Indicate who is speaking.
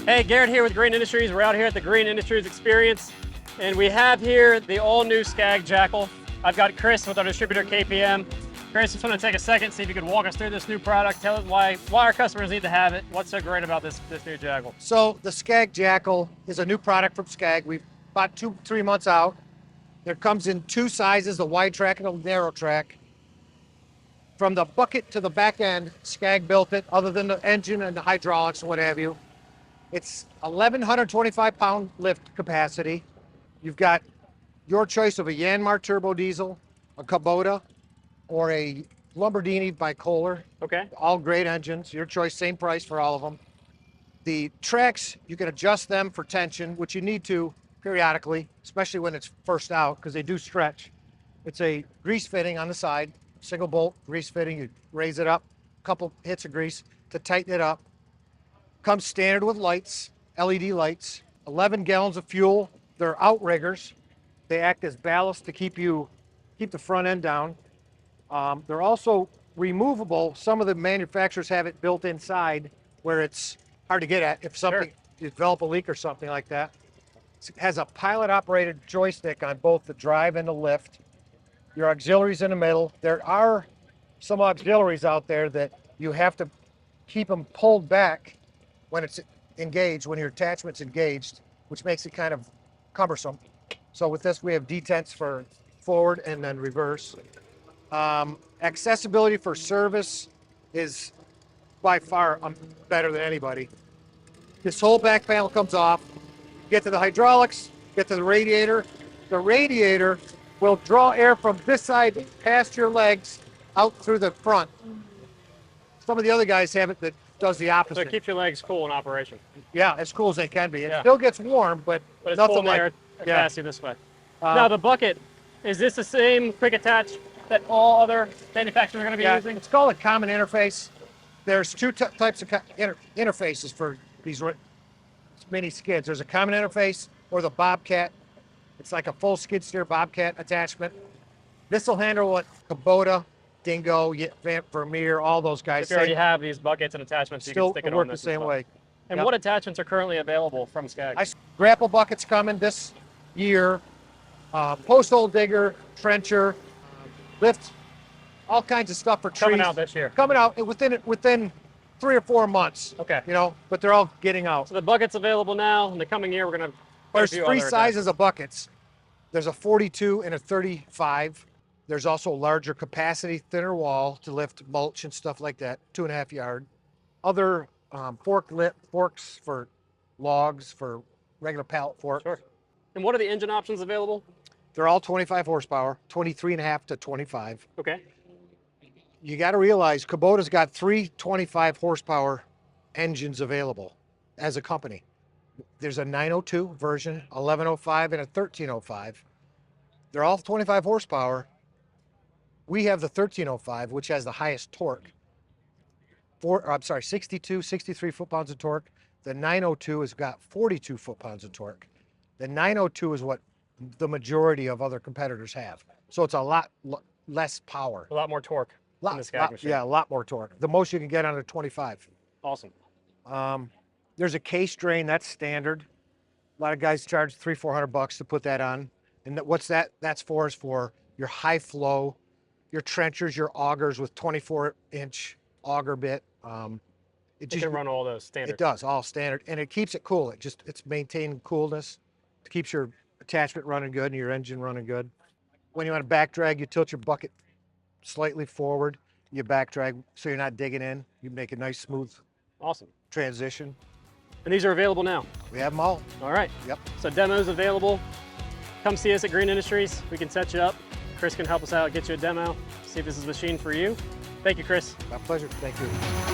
Speaker 1: Hey, Garrett here with Green Industries. We're out here at the Green Industries Experience, and we have here the all-new Scag Jackal. I've got Chris with our distributor KPM. Chris, just want to take a second, see if you could walk us through this new product. Tell us why our customers need to have it. What's so great about this new Jackal?
Speaker 2: So the Scag Jackal is a new product from Scag. We've about 2-3 months out. It comes in two sizes, a wide track and a narrow track. From the bucket to the back end, Scag built it, other than the engine and the hydraulics and what have you. It's 1,125 pound lift capacity. You've got your choice of a Yanmar turbo diesel, a Kubota, or a Lamborghini by Kohler.
Speaker 1: Okay.
Speaker 2: All great engines, your choice, same price for all of them. The tracks, you can adjust them for tension, which you need to periodically, especially when it's first out, because they do stretch. It's a grease fitting on the side, single bolt grease fitting. You raise it up, a couple hits of grease to tighten it up. Comes standard with lights, LED lights, 11 gallons of fuel. They're outriggers. They act as ballast to keep the front end down. They're also removable. Some of the manufacturers have it built inside where it's hard to get at if something, you develop a leak or something like that. It has a pilot operated joystick on both the drive and the lift. Your auxiliaries in the middle. There are some auxiliaries out there that you have to keep them pulled back when it's engaged, when your attachment's engaged, which makes it kind of cumbersome. So with this, we have detents for forward and then reverse. Accessibility for service is by far better than anybody. This whole back panel comes off. Get to the hydraulics, get to the radiator. The radiator will draw air from this side past your legs out through the front. Some of the other guys have it that does the opposite.
Speaker 1: So it keeps your legs cool in operation.
Speaker 2: Yeah, as cool as they can be. It still gets warm, but
Speaker 1: it's
Speaker 2: nothing
Speaker 1: pulling
Speaker 2: like
Speaker 1: air capacity this way.
Speaker 2: Uh,
Speaker 1: Now the bucket, is this the same quick attach that all other manufacturers are going to be using?
Speaker 2: It's called a common interface. There's two types of interfaces for these mini skids. There's a common interface or the Bobcat. It's like a full skid steer Bobcat attachment. This will handle what Kubota, Dingo, Vermeer, all those guys.
Speaker 1: If you already have these buckets and attachments, you can stick it on
Speaker 2: work
Speaker 1: this
Speaker 2: the same way.
Speaker 1: And what attachments are currently available from Scag?
Speaker 2: Grapple buckets coming this year. Post hole digger, trencher, lift, all kinds of stuff for trees.
Speaker 1: Coming out this year.
Speaker 2: Coming out within 3 or 4 months.
Speaker 1: Okay.
Speaker 2: You know, but they're all getting out.
Speaker 1: So the bucket's available now. In the coming year, we're going to.
Speaker 2: There's 3 sizes of buckets. There's a 42 and a 35. There's also larger capacity, thinner wall to lift mulch and stuff like that, 2.5 yard. Other forks for logs, for regular pallet forks.
Speaker 1: Sure. And what are the engine options available?
Speaker 2: They're all 25 horsepower, 23.5 to 25.
Speaker 1: Okay.
Speaker 2: You got to realize Kubota's got 3 25 horsepower engines available as a company. There's a 902 version, 1105, and a 1305. They're all 25 horsepower. We have the 1305, which has the highest torque. 62, 63 foot-pounds of torque. The 902 has got 42 foot-pounds of torque. The 902 is what the majority of other competitors have. So it's a lot less power.
Speaker 1: A lot more torque in the Scag machine.
Speaker 2: Yeah, a lot more torque. The most you can get on a 25.
Speaker 1: Awesome.
Speaker 2: There's a case drain, that's standard. A lot of guys charge $300-400 to put that on. And what's that? That's for your high flow, your trenchers, your augers with 24-inch auger bit.
Speaker 1: It can run all those standard.
Speaker 2: It does, all standard, and it keeps it cool. It's maintaining coolness. It keeps your attachment running good and your engine running good. When you want to back drag, you tilt your bucket slightly forward. You back drag so you're not digging in. You make a nice smooth
Speaker 1: awesome
Speaker 2: transition.
Speaker 1: And these are available now?
Speaker 2: We have them all.
Speaker 1: All right.
Speaker 2: Yep.
Speaker 1: So demos available. Come see us at Green Industries. We can set you up. Chris can help us out, get you a demo, see if this is a machine for you. Thank you, Chris.
Speaker 2: My pleasure. Thank you.